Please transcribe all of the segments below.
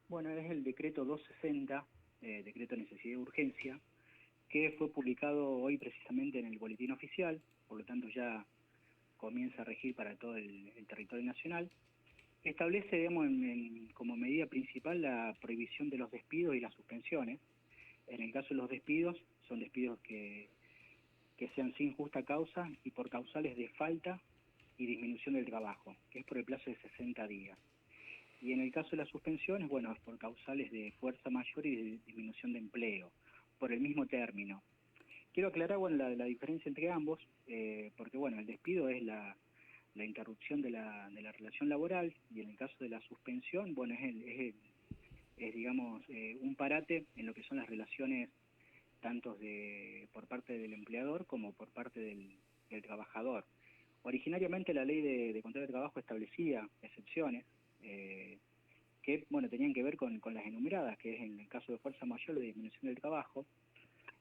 Bueno, es el decreto 260, decreto de necesidad y urgencia, que fue publicado hoy precisamente en el Boletín Oficial, por lo tanto ya comienza a regir para todo el territorio nacional. Establece, digamos, como medida principal la prohibición de los despidos y las suspensiones. En el caso de los despidos, son despidos que sean sin justa causa y por causales de falta y disminución del trabajo, que es por el plazo de 60 días. Y en el caso de las suspensiones, bueno, es por causales de fuerza mayor y de disminución de empleo, por el mismo término. Quiero aclarar, bueno, la diferencia entre ambos, porque, bueno, el despido es la interrupción de la relación laboral, y en el caso de la suspensión, bueno, digamos, un parate en lo que son las relaciones tanto por parte del empleador como por parte del trabajador. Originariamente la ley de contrato de trabajo establecía excepciones, que, bueno, tenían que ver con las enumeradas, que es en el caso de fuerza mayor de disminución del trabajo,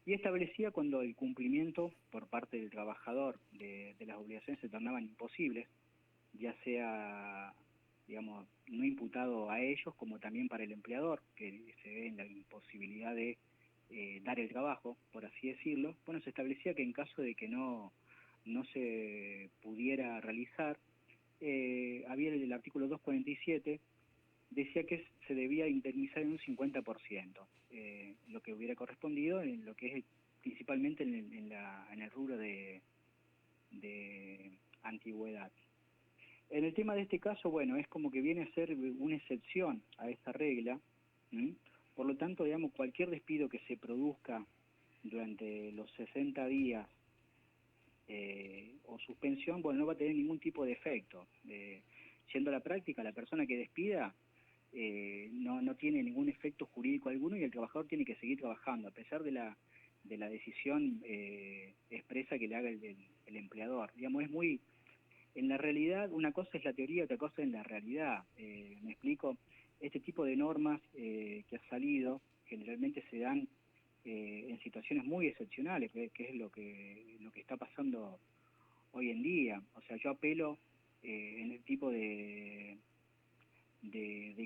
y establecía cuando el cumplimiento por parte del trabajador de las obligaciones se tornaban imposibles, ya sea, digamos, no imputado a ellos, como también para el empleador, que se ve en la imposibilidad de dar el trabajo, por así decirlo. Bueno, se establecía que en caso de que no se pudiera realizar, había el artículo 247, decía que se debía indemnizar en un 50%, lo que hubiera correspondido en lo que es principalmente en el rubro de antigüedad. En el tema de este caso, bueno, es como que viene a ser una excepción a esta regla. ¿m? Por lo tanto, digamos, cualquier despido que se produzca durante los 60 días o suspensión, bueno, no va a tener ningún tipo de efecto. Yendo a la práctica, la persona que despida no tiene ningún efecto jurídico alguno y el trabajador tiene que seguir trabajando, a pesar de la decisión expresa que le haga el empleador. Digamos, es muy... En la realidad, una cosa es la teoría, otra cosa es la realidad. Me explico, este tipo de normas que ha salido generalmente se dan en situaciones muy excepcionales, que es lo que está pasando hoy en día. O sea, yo apelo en el tipo de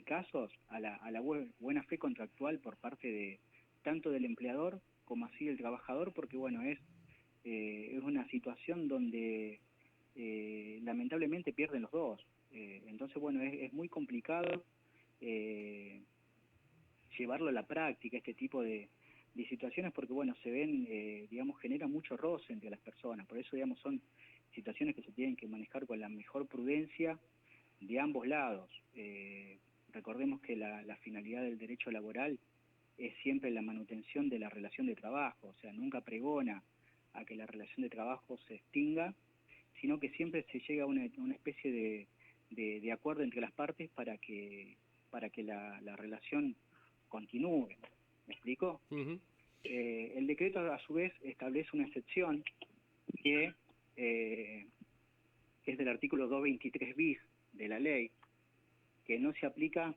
casos a la buena fe contractual por parte de tanto del empleador como así del trabajador, porque, bueno, es una situación donde lamentablemente pierden los dos. Entonces, bueno, es muy complicado llevarlo a la práctica, este tipo de situaciones, porque, bueno, se ven, digamos, genera mucho roce entre las personas. Por eso, digamos, son situaciones que se tienen que manejar con la mejor prudencia de ambos lados. Recordemos que la finalidad del derecho laboral es siempre la manutención de la relación de trabajo, o sea, nunca pregona a que la relación de trabajo se extinga, sino que siempre se llega a una especie de acuerdo entre las partes para que la relación continúe. ¿Me explico? Ujú. El decreto, a su vez, establece una excepción que es del artículo 223 bis de la ley, que no se aplica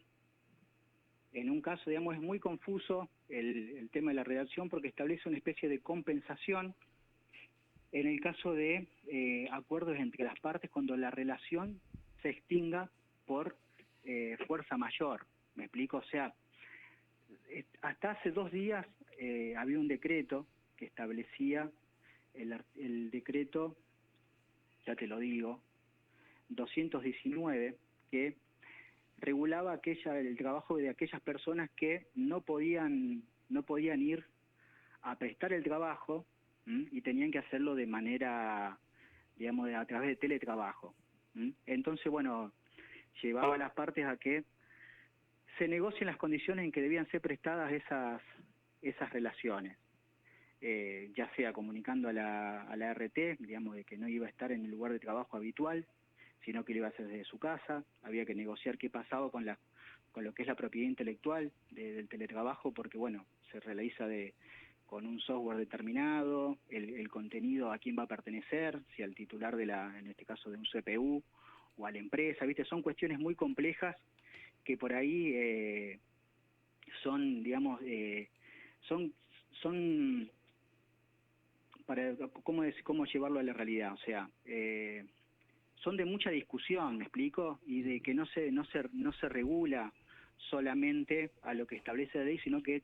en un caso, digamos, es muy confuso el tema de la redacción, porque establece una especie de compensación en el caso de acuerdos entre las partes cuando la relación se extinga por fuerza mayor. ¿Me explico? O sea, hasta hace 2 días había un decreto que establecía el decreto, ya te lo digo, 219, que regulaba el trabajo de aquellas personas que no podían ir a prestar el trabajo, y tenían que hacerlo de manera, digamos, a través de teletrabajo. Entonces, bueno, llevaba a las partes a que se negocien las condiciones en que debían ser prestadas esas relaciones, ya sea comunicando a la RT, digamos, de que no iba a estar en el lugar de trabajo habitual, sino que lo iba a hacer desde su casa. Había que negociar qué pasaba con lo que es la propiedad intelectual del teletrabajo, porque, bueno, se realiza con un software determinado, el contenido a quién va a pertenecer, si al titular en este caso de un CPU, o a la empresa, ¿viste? Son cuestiones muy complejas que por ahí son, digamos, son para, ¿cómo llevarlo a la realidad? O sea, son de mucha discusión, ¿me explico? Y de que no se regula solamente a lo que establece la ley, sino que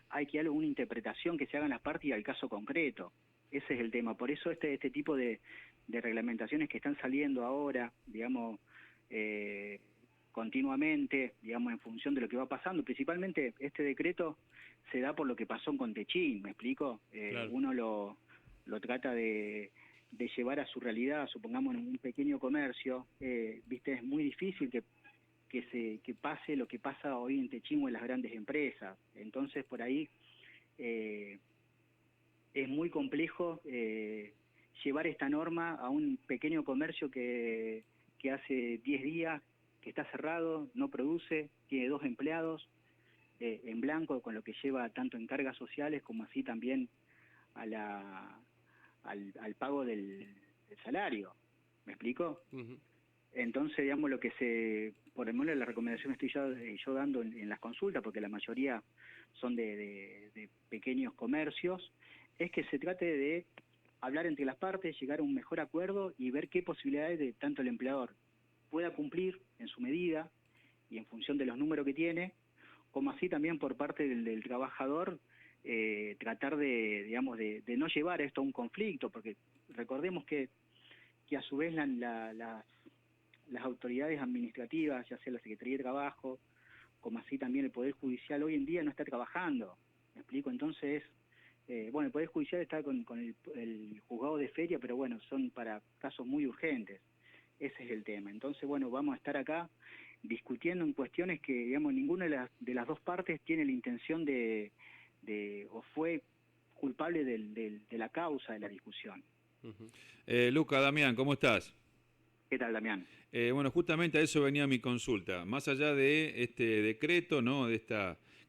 hay que dar una interpretación que se haga en las partes y al caso concreto. Ese es el tema. Por eso este tipo de reglamentaciones que están saliendo ahora, digamos, continuamente, digamos, en función de lo que va pasando, principalmente este decreto se da por lo que pasó con Techín, ¿me explico? Claro. Uno lo trata de llevar a su realidad, supongamos en un pequeño comercio, viste, es muy difícil que pase lo que pasa hoy en Techín o en las grandes empresas. Entonces, por ahí es muy complejo llevar esta norma a un pequeño comercio que hace 10 días que está cerrado, no produce, tiene 2 empleados en blanco, con lo que lleva tanto en cargas sociales como así también a al pago del salario. ¿Me explico? Uh-huh. Entonces, digamos, por el menos la recomendación estoy yo dando en las consultas, porque la mayoría son de pequeños comercios, es que se trate de hablar entre las partes, llegar a un mejor acuerdo y ver qué posibilidades de tanto el empleador pueda cumplir en su medida y en función de los números que tiene, como así también por parte del trabajador, tratar digamos, de no llevar esto a un conflicto, porque recordemos que a su vez las autoridades administrativas, ya sea la Secretaría de Trabajo, como así también el Poder Judicial, hoy en día no está trabajando. ¿Me explico? Entonces, bueno, el Poder Judicial está con el juzgado de feria, pero bueno, son para casos muy urgentes. Ese es el tema. Entonces, bueno, vamos a estar acá discutiendo en cuestiones que, digamos, ninguna de las dos partes tiene la intención o fue culpable de la causa de la discusión. Uh-huh. Luca, Damián, ¿cómo estás? ¿Qué tal, Damián? Bueno, justamente a eso venía mi consulta. Más allá de este decreto, ¿no?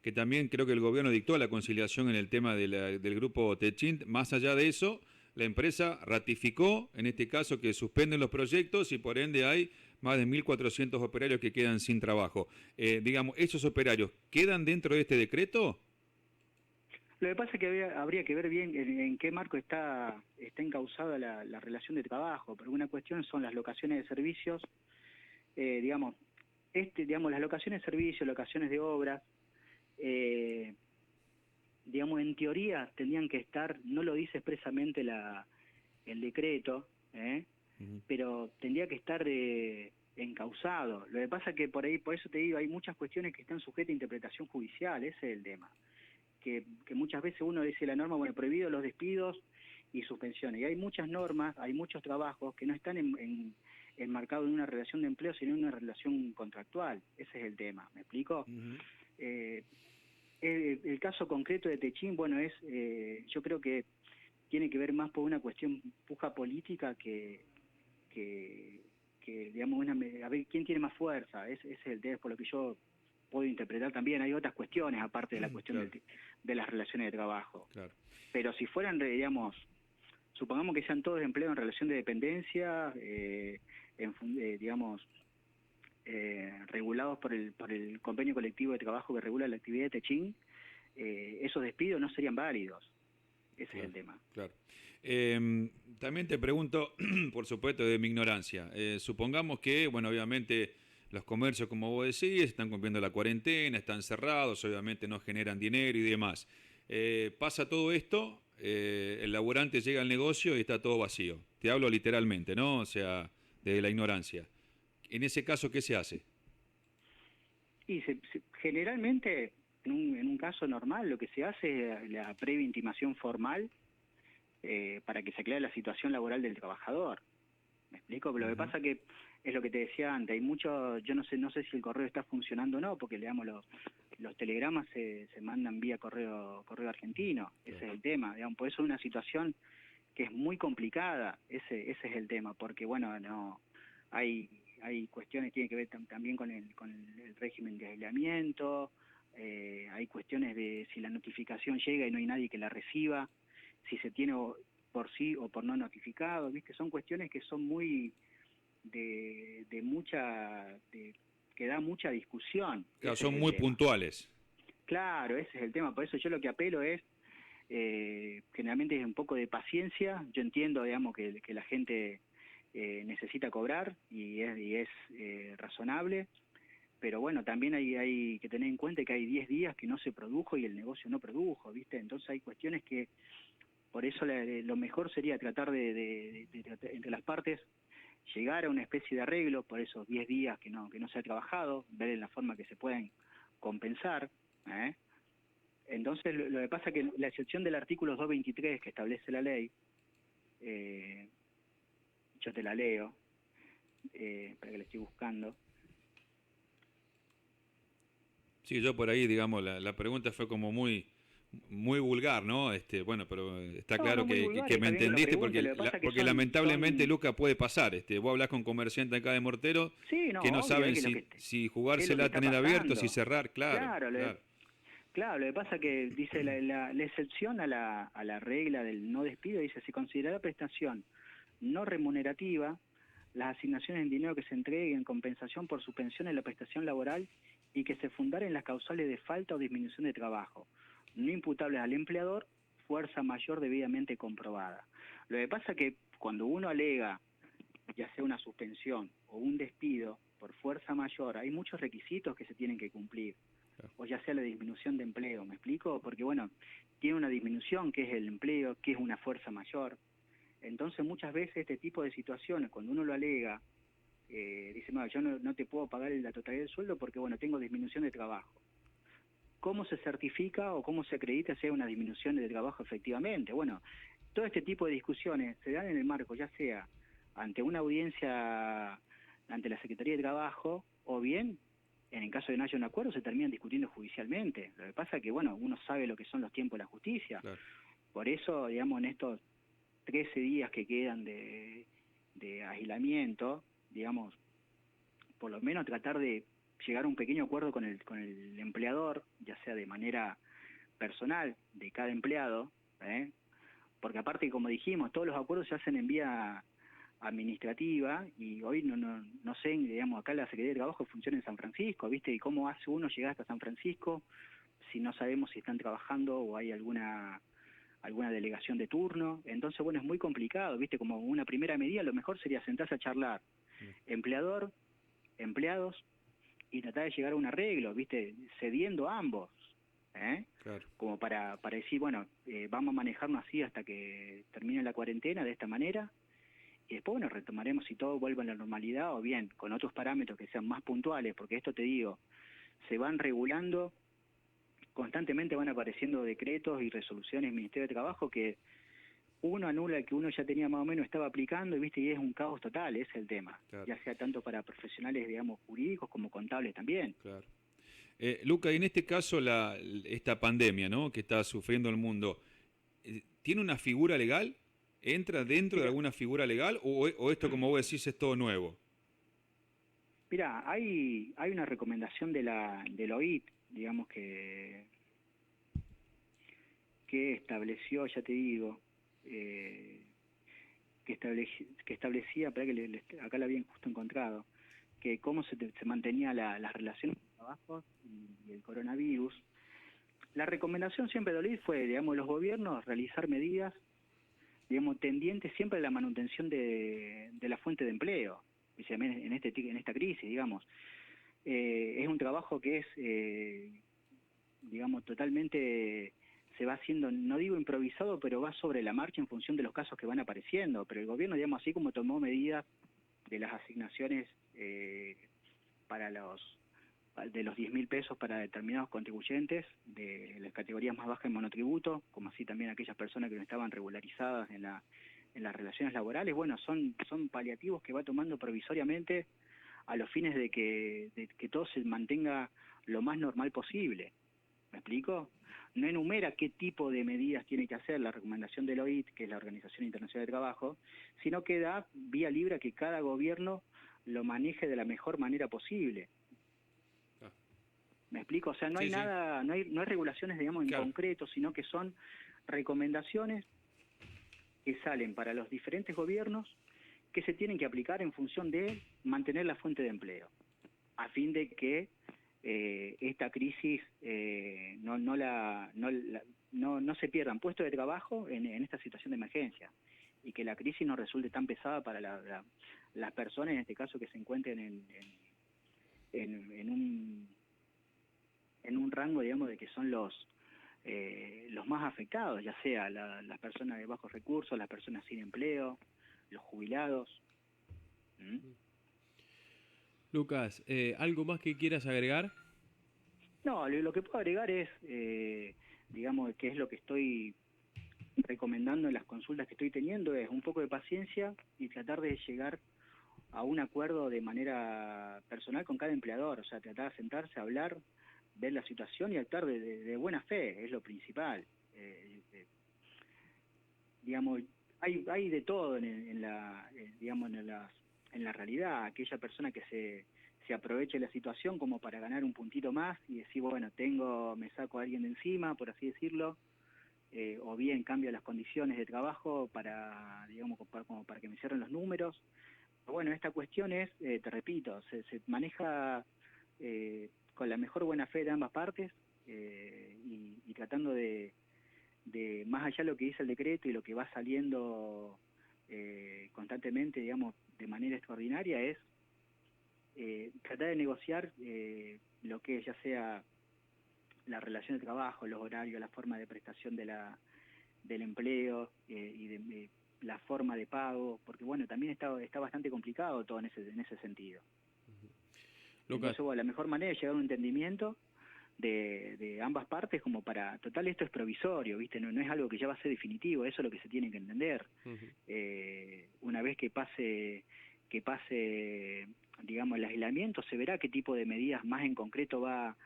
Que también creo que el gobierno dictó la conciliación en el tema del grupo Techint, más allá de eso, la empresa ratificó, en este caso, que suspenden los proyectos y por ende hay más de 1.400 operarios que quedan sin trabajo. Digamos, ¿esos operarios quedan dentro de este decreto? Lo que pasa es que habría que ver bien en qué marco está encausada la relación de trabajo, pero una cuestión son las locaciones de servicios, digamos, las locaciones de servicios, locaciones de obras, digamos, en teoría tendrían que estar, no lo dice expresamente el decreto, Uh-huh. pero tendría que estar encausado. Lo que pasa es que por eso te digo, hay muchas cuestiones que están sujetas a interpretación judicial, ese es el tema. Que muchas veces uno dice la norma, bueno, prohibido los despidos y suspensiones. Y hay muchas normas, hay muchos trabajos que no están enmarcados en una relación de empleo, sino en una relación contractual. Ese es el tema, ¿me explico? Uh-huh. El caso concreto de Techín, bueno, yo creo que tiene que ver más por una cuestión puja política que digamos, a ver quién tiene más fuerza. Ese es el tema, por lo que yo puedo interpretar también. Hay otras cuestiones, aparte de la cuestión Claro. de las relaciones de trabajo. Claro. Pero si fueran, digamos, supongamos que sean todos empleados en relación de dependencia, digamos, regulados por el convenio colectivo de trabajo que regula la actividad de Techín, esos despidos no serían válidos. Ese Claro, es el tema. claro. También te pregunto, por supuesto, de mi ignorancia. Supongamos que, bueno, obviamente los comercios, como vos decís, están cumpliendo la cuarentena, están cerrados, obviamente no generan dinero y demás. Pasa todo esto, el laburante llega al negocio y está todo vacío. Te hablo literalmente, ¿no? O sea, de la ignorancia. En ese caso, ¿qué se hace? Y generalmente, en un caso normal, lo que se hace es la previa intimación formal para que se aclare la situación laboral del trabajador. ¿Me explico? Pero lo que Uh-huh. pasa que es lo que te decía antes, hay mucho, yo no sé si el correo está funcionando o no, porque digamos los telegramas se mandan vía correo argentino, ese Claro. es el tema, digamos, por eso es una situación que es muy complicada, ese es el tema, porque bueno, no hay cuestiones, tiene que ver también con el régimen de aislamiento, hay cuestiones de si la notificación llega y no hay nadie que la reciba, si se tiene por sí o por no notificado, ¿viste? Son cuestiones que son muy que da mucha discusión. Claro, Ese es son el muy tema. puntuales. Claro, ese es el tema. Por eso yo lo que apelo es, generalmente es un poco de paciencia. Yo entiendo, digamos, que la gente necesita cobrar y es razonable, pero bueno, también hay que tener en cuenta que hay 10 días que no se produjo y el negocio no produjo, ¿viste? Entonces hay cuestiones que, por eso lo mejor sería tratar entre las partes, llegar a una especie de arreglo por esos 10 días que no se ha trabajado, ver en la forma que se pueden compensar, ¿eh? Entonces lo que pasa es que la excepción del artículo 223 que establece la ley, yo te la leo, para que la estoy buscando. Sí, yo por ahí, digamos, la pregunta fue como muy vulgar, ¿no? Bueno, pero está No, claro no muy vulgar, que me está bien que lo entendiste pregunte, lo que pasa es que porque lamentablemente, son... Luca, puede pasar. Vos hablás con comerciantes acá de Mortero Sí, que no, no obvio, saben es si que es lo que jugársela a está tener abierto, si pasando. cerrar, claro, Claro, claro. claro, lo que pasa es que dice la excepción a la regla del no despido, dice, se considerará prestación no remunerativa las asignaciones en dinero que se entreguen en compensación por suspensión en la prestación laboral y que se fundaren en las causales de falta o disminución de trabajo, no imputables al empleador, fuerza mayor debidamente comprobada. Lo que pasa es que cuando uno alega, ya sea una suspensión o un despido por fuerza mayor, hay muchos requisitos que se tienen que cumplir, o ya sea la disminución de empleo, ¿me explico? Porque bueno, tiene una disminución que es el empleo, que es una fuerza mayor. Entonces muchas veces este tipo de situaciones, cuando uno lo alega, dice, no, yo no te puedo pagar la totalidad del sueldo porque bueno, tengo disminución de trabajo. ¿Cómo se certifica o cómo se acredita si hay una disminución de trabajo efectivamente? Bueno, todo este tipo de discusiones se dan en el marco, ya sea ante una audiencia ante la Secretaría de Trabajo, o bien, en el caso de que no haya un acuerdo, se terminan discutiendo judicialmente. Lo que pasa es que, bueno, uno sabe lo que son los tiempos de la justicia. Claro. Por eso, digamos, en estos 13 días que quedan de aislamiento, digamos, por lo menos tratar de llegar a un pequeño acuerdo con el empleador, ya sea de manera personal de cada empleado, ¿eh? Porque aparte, como dijimos, todos los acuerdos se hacen en vía administrativa y hoy no sé, digamos, acá la Secretaría de Trabajo funciona en San Francisco, ¿viste? Y cómo hace uno llegar hasta San Francisco si no sabemos si están trabajando o hay alguna delegación de turno. Entonces, bueno, es muy complicado, ¿viste? Como una primera medida, lo mejor sería sentarse a charlar empleador, empleados, y tratar de llegar a un arreglo, ¿viste? Cediendo a ambos, ¿eh? Claro. Como para decir, bueno, vamos a manejarnos así hasta que termine la cuarentena de esta manera, y después, bueno, retomaremos si todo vuelve a la normalidad, o bien, con otros parámetros que sean más puntuales, porque esto te digo, se van regulando, constantemente van apareciendo decretos y resoluciones del Ministerio de Trabajo que uno anula el que uno ya tenía más o menos, estaba aplicando, y viste, y es un caos total, ese es el tema, Claro. ya sea tanto para profesionales, digamos, jurídicos como contables también. Claro. Luca, y en este caso esta pandemia, ¿no?, que está sufriendo el mundo, ¿tiene una figura legal? ¿Entra dentro de Mira, alguna figura legal o esto, como vos decís, es todo nuevo? mira, hay una recomendación del OIT, digamos, que estableció, ya te digo, que establecía, para que acá la habían justo encontrado, que cómo se mantenía las relaciones de trabajo y el coronavirus. La recomendación siempre de OIT fue, digamos, los gobiernos realizar medidas, digamos, tendientes siempre a la manutención de la fuente de empleo, especialmente en esta crisis, digamos. Es un trabajo que es, digamos, totalmente, se va haciendo, no digo improvisado, pero va sobre la marcha en función de los casos que van apareciendo, pero el gobierno, digamos, así como tomó medidas de las asignaciones para de los 10.000 pesos para determinados contribuyentes de las categorías más bajas en monotributo, como así también aquellas personas que no estaban regularizadas en las relaciones laborales, bueno, son paliativos que va tomando provisoriamente a los fines de que todo se mantenga lo más normal posible. ¿Me explico? No enumera qué tipo de medidas tiene que hacer la recomendación del OIT, que es la Organización Internacional de Trabajo, sino que da vía libre a que cada gobierno lo maneje de la mejor manera posible. ¿Me explico? O sea, no hay Sí, sí. nada, no hay regulaciones, digamos, en Claro. concreto, sino que son recomendaciones que salen para los diferentes gobiernos que se tienen que aplicar en función de mantener la fuente de empleo, a fin de que esta crisis no se pierdan puestos de trabajo en esta situación de emergencia, y que la crisis no resulte tan pesada para las personas, en este caso, que se encuentren en un rango, digamos, de que son los más afectados, ya sea las personas de bajos recursos, las personas sin empleo, los jubilados. ¿Mm? Lucas, ¿algo más que quieras agregar? No, lo que puedo agregar es, digamos, que es lo que estoy recomendando en las consultas que estoy teniendo, es un poco de paciencia y tratar de llegar a un acuerdo de manera personal con cada empleador, o sea, tratar de sentarse, hablar, ver la situación y actuar de buena fe, es lo principal. Digamos, hay de todo en la, digamos, en la realidad, aquella persona que se aproveche de la situación como para ganar un puntito más y decir, bueno, me saco a alguien de encima, por así decirlo, o bien cambio las condiciones de trabajo para, digamos, como para que me cierren los números. Pero bueno, esta cuestión es, te repito, se maneja con la mejor buena fe de ambas partes y tratando de más allá de lo que dice el decreto y lo que va saliendo constantemente, digamos, de manera extraordinaria, es tratar de negociar lo que ya sea la relación de trabajo, los horarios, la forma de prestación del empleo y de la forma de pago, porque bueno, también está bastante complicado todo en ese sentido. Lucas. Entonces, bueno, la mejor manera es llegar a un entendimiento de ambas partes como para, total, esto es provisorio, ¿viste? No es algo que ya va a ser definitivo, eso es lo que se tiene que entender. Una vez que pase, digamos, el aislamiento, se verá qué tipo de medidas más en concreto va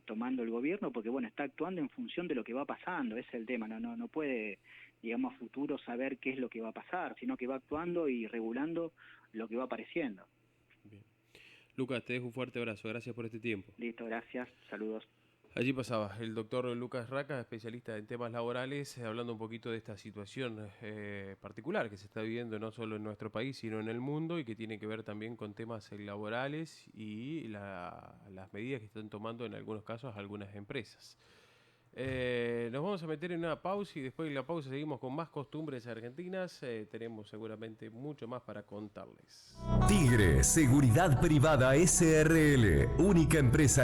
tomando el gobierno, porque bueno, está actuando en función de lo que va pasando, ese es el tema, no puede, digamos, a futuro saber qué es lo que va a pasar, sino que va actuando y regulando lo que va apareciendo. Bien. Lucas, te dejo un fuerte abrazo, gracias por este tiempo. Listo, gracias, saludos. Allí pasaba el doctor Lucas Raca, especialista en temas laborales, hablando un poquito de esta situación particular que se está viviendo no solo en nuestro país, sino en el mundo y que tiene que ver también con temas laborales y las medidas que están tomando en algunos casos algunas empresas. Nos vamos a meter en una pausa y después de la pausa seguimos con más costumbres argentinas. Tenemos seguramente mucho más para contarles. Tigre, Seguridad Privada SRL, única empresa